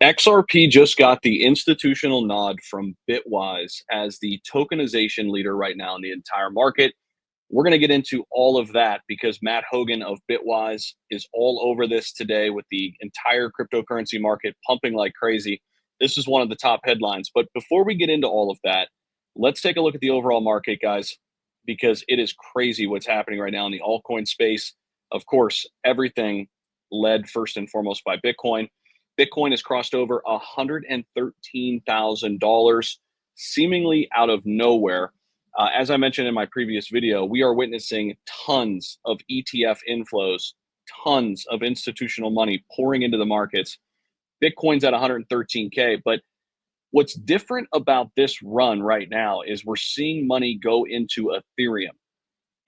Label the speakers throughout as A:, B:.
A: XRP just got the institutional nod from Bitwise as the tokenization leader right now in the entire market. We're going to get into all of that because Matt Hogan of Bitwise is all over this today with the entire cryptocurrency market pumping like crazy. This is one of the top headlines. But before we get into all of that, let's take a look at the overall market, guys, because it is crazy what's happening right now in the altcoin space. Of course, everything led first and foremost by Bitcoin. Bitcoin has crossed over $113,000 seemingly out of nowhere. As I mentioned in my previous video, we are witnessing tons of ETF inflows, tons of institutional money pouring into the markets. Bitcoin's at 113K, but what's different about this run right now is we're seeing money go into Ethereum.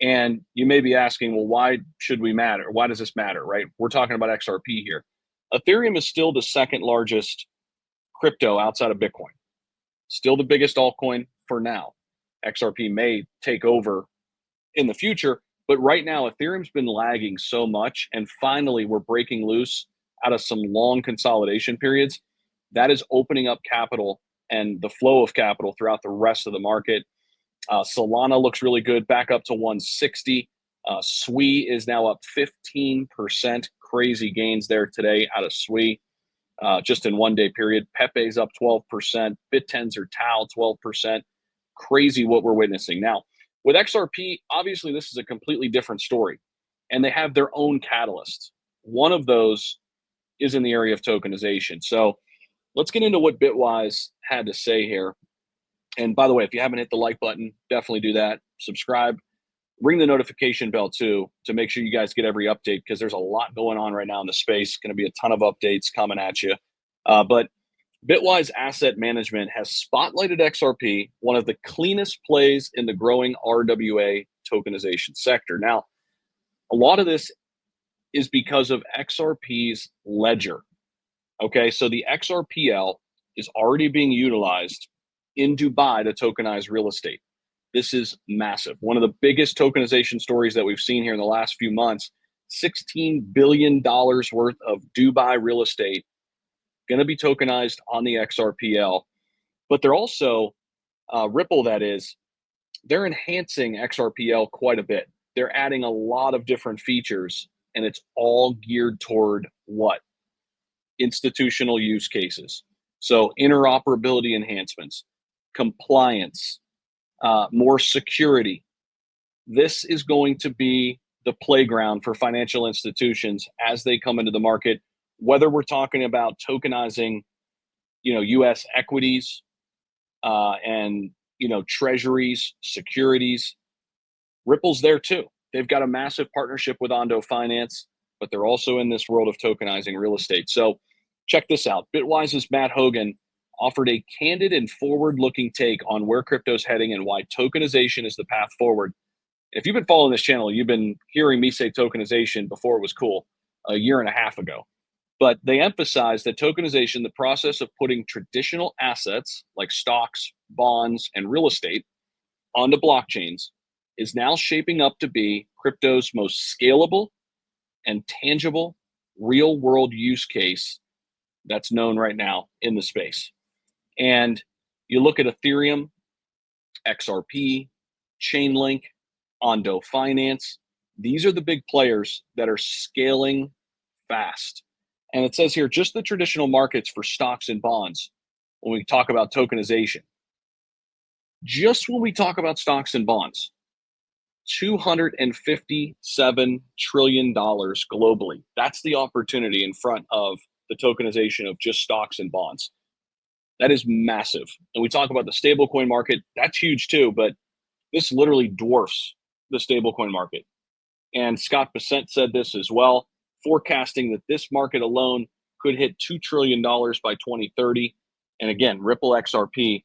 A: And you may be asking, well, why should we matter? Why does this matter, right? We're talking about XRP here. Ethereum is still the second largest crypto outside of Bitcoin, still the biggest altcoin for now. XRP may take over in the future, but right now Ethereum's been lagging so much, and finally we're breaking loose out of some long consolidation periods. That is opening up capital and the flow of capital throughout the rest of the market. Solana looks really good, back up to 160. SWI is now up 15%. Crazy gains there today out of SWI. Just in 1 day period. Pepe's up 12%. BitTens or Tau 12%. Crazy what we're witnessing. Now, with XRP, obviously this is a completely different story, and they have their own catalysts. One of those is in the area of tokenization. So let's get into what Bitwise had to say here. And by the way, if you haven't hit the like button, definitely do that. Subscribe. Ring the notification bell too to make sure you guys get every update, because there's a lot going on right now in the space. Going to be a ton of updates coming at you. But Bitwise Asset Management has spotlighted XRP, one of the cleanest plays in the growing RWA tokenization sector. Now, a lot of this is because of XRP's ledger. Okay, so the XRPL is already being utilized in Dubai to tokenize real estate. This is massive. One of the biggest tokenization stories that we've seen here in the last few months. $16 billion worth of Dubai real estate going to be tokenized on the XRPL. But they're also, Ripple that is, they're enhancing XRPL quite a bit. They're adding a lot of different features, and it's all geared toward what? Institutional use cases. So interoperability enhancements, compliance, more security. This is going to be the playground for financial institutions as they come into the market, whether we're talking about tokenizing, U.S. equities and, treasuries, securities. Ripple's there too. They've got a massive partnership with Ondo Finance, but they're also in this world of tokenizing real estate. So check this out. Bitwise's Matt Hogan offered a candid and forward-looking take on where crypto's heading and why tokenization is the path forward. If you've been following this channel, you've been hearing me say tokenization before it was cool, a year and a half ago. But they emphasize that tokenization, the process of putting traditional assets like stocks, bonds, and real estate onto blockchains, is now shaping up to be crypto's most scalable and tangible real-world use case that's known right now in the space. And you look at Ethereum, XRP, Chainlink, Ondo Finance. These are the big players that are scaling fast. And it says here, just the traditional markets for stocks and bonds, when we talk about tokenization, just when we talk about stocks and bonds, $257 trillion globally. That's the opportunity in front of the tokenization of just stocks and bonds. That is massive. And we talk about the stablecoin market. That's huge too, but this literally dwarfs the stablecoin market. And Scott Bessent said this as well, forecasting that this market alone could hit $2 trillion by 2030. And again, Ripple XRP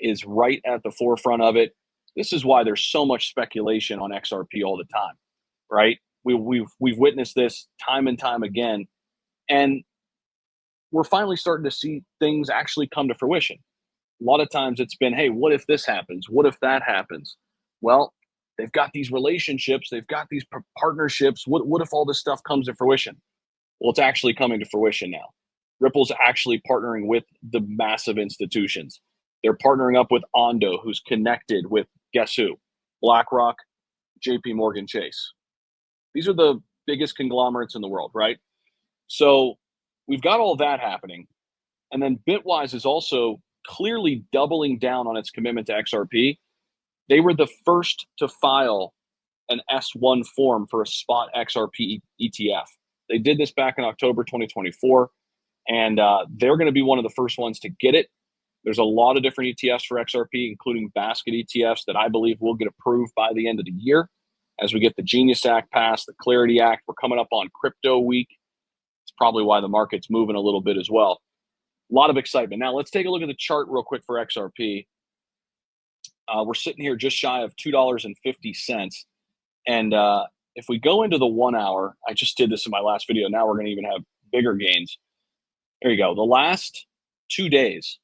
A: is right at the forefront of it. This is why there's so much speculation on XRP all the time, right? We've witnessed this time and time again. And we're finally starting to see things actually come to fruition. A lot of times it's been, hey, what if this happens? What if that happens? Well, they've got these relationships. They've got these partnerships. What if all this stuff comes to fruition? Well, it's actually coming to fruition now. Ripple's actually partnering with the massive institutions. They're partnering up with Ondo, who's connected with, guess who? BlackRock, JP Morgan Chase. These are the biggest conglomerates in the world, right? So we've got all that happening. And then Bitwise is also clearly doubling down on its commitment to XRP. They were the first to file an S1 form for a spot XRP ETF. They did this back in October 2024, and they're going to be one of the first ones to get it. There's a lot of different ETFs for XRP, including basket ETFs that I believe will get approved by the end of the year as we get the Genius Act passed, the Clarity Act. We're coming up on crypto week. It's probably why the market's moving a little bit as well. A lot of excitement. Now, let's take a look at the chart real quick for XRP. We're sitting here just shy of $2.50. And if we go into the 1 hour, I just did this in my last video. Now we're going to even have bigger gains. There you go. The last 2 days,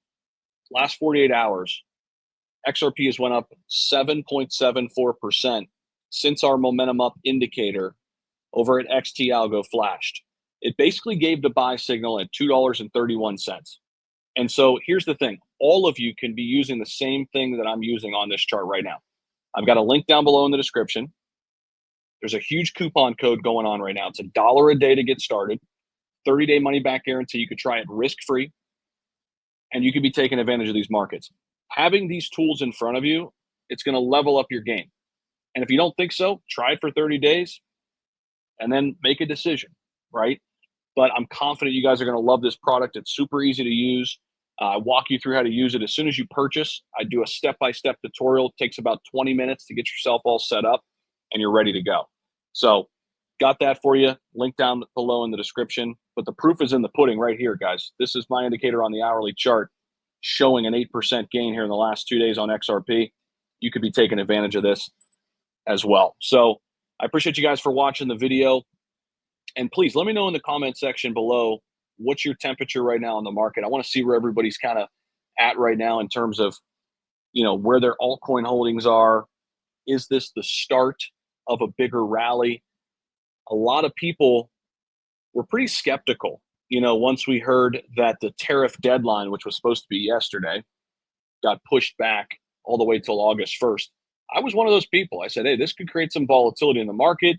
A: last 48 hours, XRP has went up 7.74% since our momentum up indicator over at XT Algo flashed. It basically gave the buy signal at $2.31. And so here's the thing. All of you can be using the same thing that I'm using on this chart right now. I've got a link down below in the description. There's a huge coupon code going on right now. It's $1 a day to get started. 30-day money back guarantee. You could try it risk-free, and you could be taking advantage of these markets. Having these tools in front of you, it's going to level up your game. And if you don't think so, try it for 30 days and then make a decision, right? But I'm confident you guys are going to love this product. It's super easy to use. I walk you through how to use it as soon as you purchase. I do a step-by-step tutorial. It takes about 20 minutes to get yourself all set up, and you're ready to go. So got that for you. Link down below in the description. But the proof is in the pudding right here, guys. This is my indicator on the hourly chart showing an 8% gain here in the last 2 days on XRP. You could be taking advantage of this as well. So I appreciate you guys for watching the video. And please let me know in the comment section below, what's your temperature right now in the market? I want to see where everybody's kind of at right now in terms of, where their altcoin holdings are. Is this the start of a bigger rally? A lot of people were pretty skeptical, once we heard that the tariff deadline, which was supposed to be yesterday, got pushed back all the way till August 1st. I was one of those people. I said, hey, this could create some volatility in the market.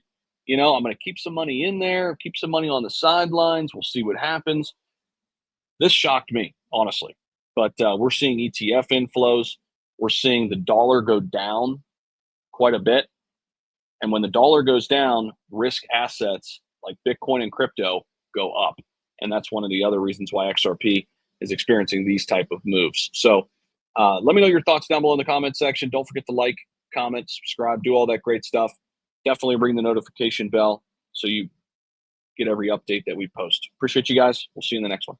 A: I'm going to keep some money in there, keep some money on the sidelines. We'll see what happens. This shocked me, honestly. But we're seeing ETF inflows. We're seeing the dollar go down quite a bit. And when the dollar goes down, risk assets like Bitcoin and crypto go up. And that's one of the other reasons why XRP is experiencing these type of moves. So let me know your thoughts down below in the comment section. Don't forget to like, comment, subscribe, do all that great stuff. Definitely ring the notification bell so you get every update that we post. Appreciate you guys. We'll see you in the next one.